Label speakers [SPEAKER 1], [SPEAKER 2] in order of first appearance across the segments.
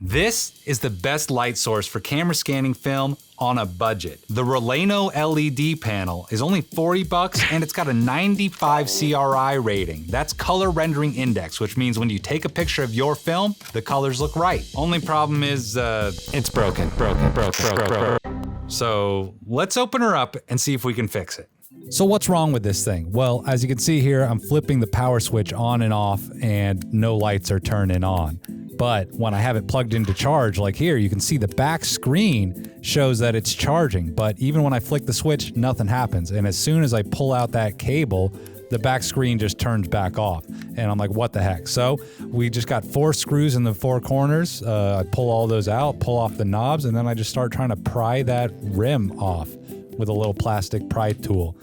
[SPEAKER 1] This is the best light source for camera scanning film on a budget. The Raleno LED panel is only $40 and it's got a 95 CRI rating. That's color rendering index, which means when you take a picture of your film, the colors look right. Only problem is, it's broken. So let's open her up and see if we can fix it. So what's wrong with this thing? Well, as you can see here, I'm flipping the power switch on and off and no lights are turning on. But when I have it plugged into charge, like here, you can see the back screen shows that it's charging. But even when I flick the switch, nothing happens. And as soon as I pull out that cable, the back screen just turns back off. And I'm like, what the heck? So we just got 4 screws in the 4 corners. I pull all those out, pull off the knobs, and then I just start trying to pry that rim off with a little plastic pry tool.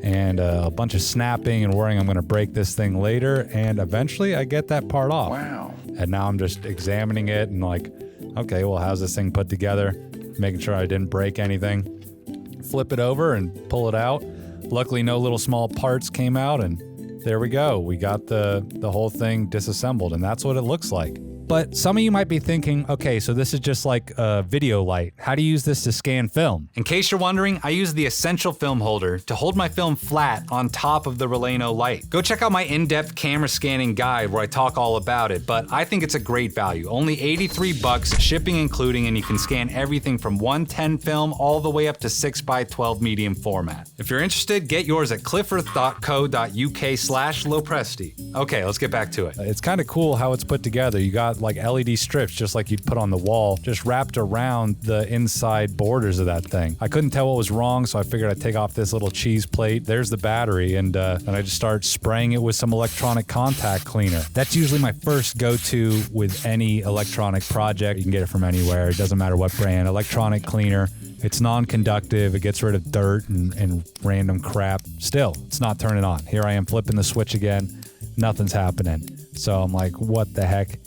[SPEAKER 1] And a bunch of snapping and worrying I'm going to break this thing later. And eventually I get that part off.
[SPEAKER 2] Wow.
[SPEAKER 1] And now I'm just examining it and like, okay, well, how's this thing put together? Making sure I didn't break anything. Flip it over and pull it out. Luckily, no little small parts came out, and there we go. We got the whole thing disassembled, and that's what it looks like. But some of you might be thinking, okay, so this is just like a video light. How do you use this to scan film? In case you're wondering, I use the Essential Film Holder to hold my film flat on top of the Raleno light. Go check out my in-depth camera scanning guide where I talk all about it, but I think it's a great value. Only $83, shipping including, and you can scan everything from 110 film all the way up to 6x12 medium format. If you're interested, get yours at clifford.co.uk/LoPresti. Okay, let's get back to it. It's kind of cool how it's put together. You got like LED strips, just like you'd put on the wall, just wrapped around the inside borders of that thing. I couldn't tell what was wrong, so I figured I'd take off this little cheese plate. There's the battery, and I just start spraying it with some electronic contact cleaner. That's usually my first go-to with any electronic project. You can get it from anywhere. It doesn't matter what brand. Electronic cleaner. It's non-conductive. It gets rid of dirt and random crap. Still, it's not turning on. Here I am flipping the switch again. Nothing's happening. So I'm like, what the heck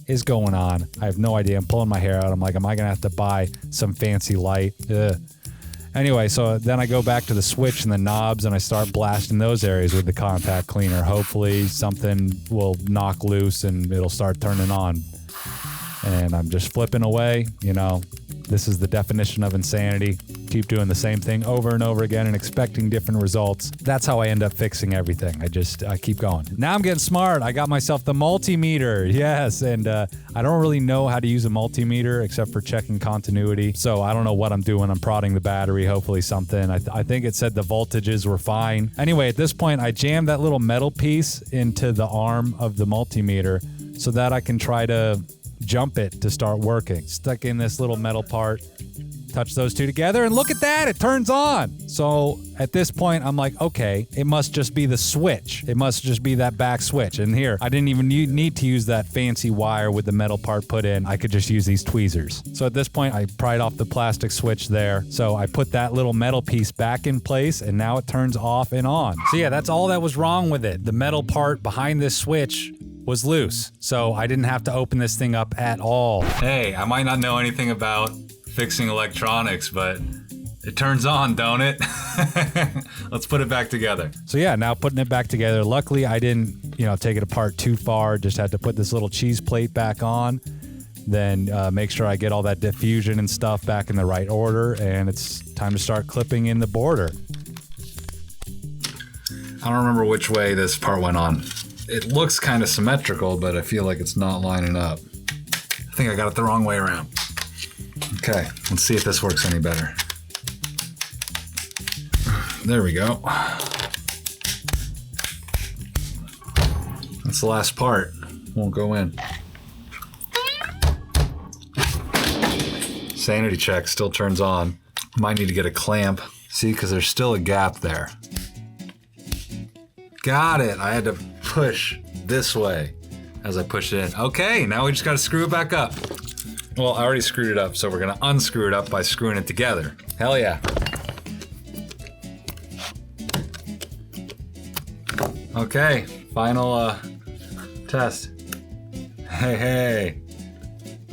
[SPEAKER 1] is going on? I have no idea. I'm pulling my hair out. I'm like, am I gonna have to buy some fancy light? Ugh. Anyway, so then I go back to the switch and the knobs and I start blasting those areas with the contact cleaner. Hopefully something will knock loose and it'll start turning on. And I'm just flipping away, you know. This is the definition of insanity. Keep doing the same thing over and over again and expecting different results. That's how I end up fixing everything. I keep going. Now I'm getting smart. I got myself the multimeter. Yes, and I don't really know how to use a multimeter except for checking continuity. So I don't know what I'm doing. I'm prodding the battery, hopefully something. I think it said the voltages were fine. Anyway, at this point, I jammed that little metal piece into the arm of the multimeter so that I can try to jump it to start working. Stuck in this little metal part, touch those two together, and look at that, it turns on. So at this point, I'm like, okay, it must just be the switch. It must just be that back switch. And here, I didn't even need to use that fancy wire with the metal part put in. I could just use these tweezers. So at this point, I pried off the plastic switch there. So I put that little metal piece back in place, and now it turns off and on. So yeah, that's all that was wrong with it. The metal part behind this switch was loose, so I didn't have to open this thing up at all. Hey, I might not know anything about fixing electronics, but it turns on, don't it? Let's put it back together. So yeah, now putting it back together. Luckily, I didn't, take it apart too far. Just had to put this little cheese plate back on, then make sure I get all that diffusion and stuff back in the right order, and it's time to start clipping in the border. I don't remember which way this part went on. It looks kind of symmetrical, but I feel like it's not lining up. I think I got it the wrong way around. Okay, let's see if this works any better. There we go. That's the last part. Won't go in. Sanity check still turns on. Might need to get a clamp. See, because there's still a gap there. Got it. I had to push this way as I push it in. Okay, now we just got to screw it back up. Well, I already screwed it up, so we're going to unscrew it up by screwing it together. Hell yeah. Okay, final test. Hey,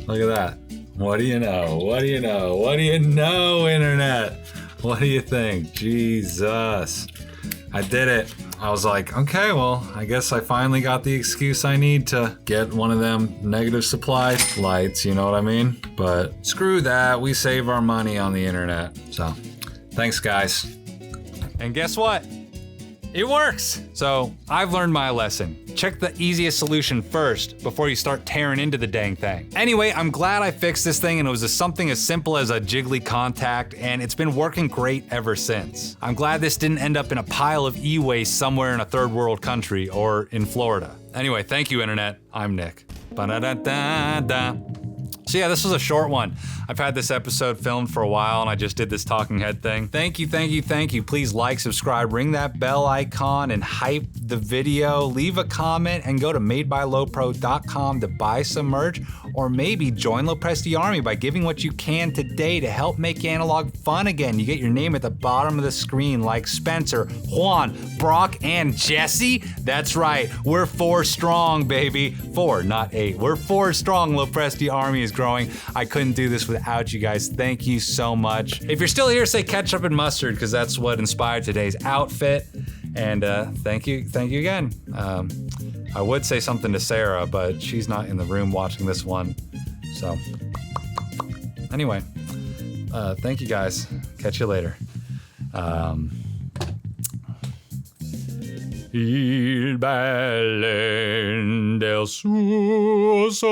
[SPEAKER 1] look at that. What do you know? What do you know? What do you know, Internet? What do you think? Jesus. I did it. I was like, okay, well, I guess I finally got the excuse I need to get one of them negative supply lights, you know what I mean? But screw that, we save our money on the internet. So, thanks guys. And guess what? It works! So, I've learned my lesson. Check the easiest solution first before you start tearing into the dang thing. Anyway, I'm glad I fixed this thing, and it was just something as simple as a jiggly contact, and it's been working great ever since. I'm glad this didn't end up in a pile of e-waste somewhere in a third world country or in Florida. Anyway, thank you, Internet. I'm Nick. Ba-da-da-da-da. So yeah, this was a short one. I've had this episode filmed for a while and I just did this talking head thing. Thank you, thank you, thank you. Please like, subscribe, ring that bell icon and hype the video. Leave a comment and go to madebylopro.com to buy some merch, or maybe join LoPresti Army by giving what you can today to help make analog fun again. You get your name at the bottom of the screen like Spencer, Juan, Brock, and Jesse. That's right, we're 4 strong, baby. 4, not 8. We're 4 strong. LoPresti Army is growing. I couldn't do this without you guys. Thank you so much. If you're still here, say ketchup and mustard, because that's what inspired today's outfit. And thank you again. I would say something to Sarah, but she's not in the room watching this one. So anyway, thank you guys. Catch you later. Il bel del suo sorriso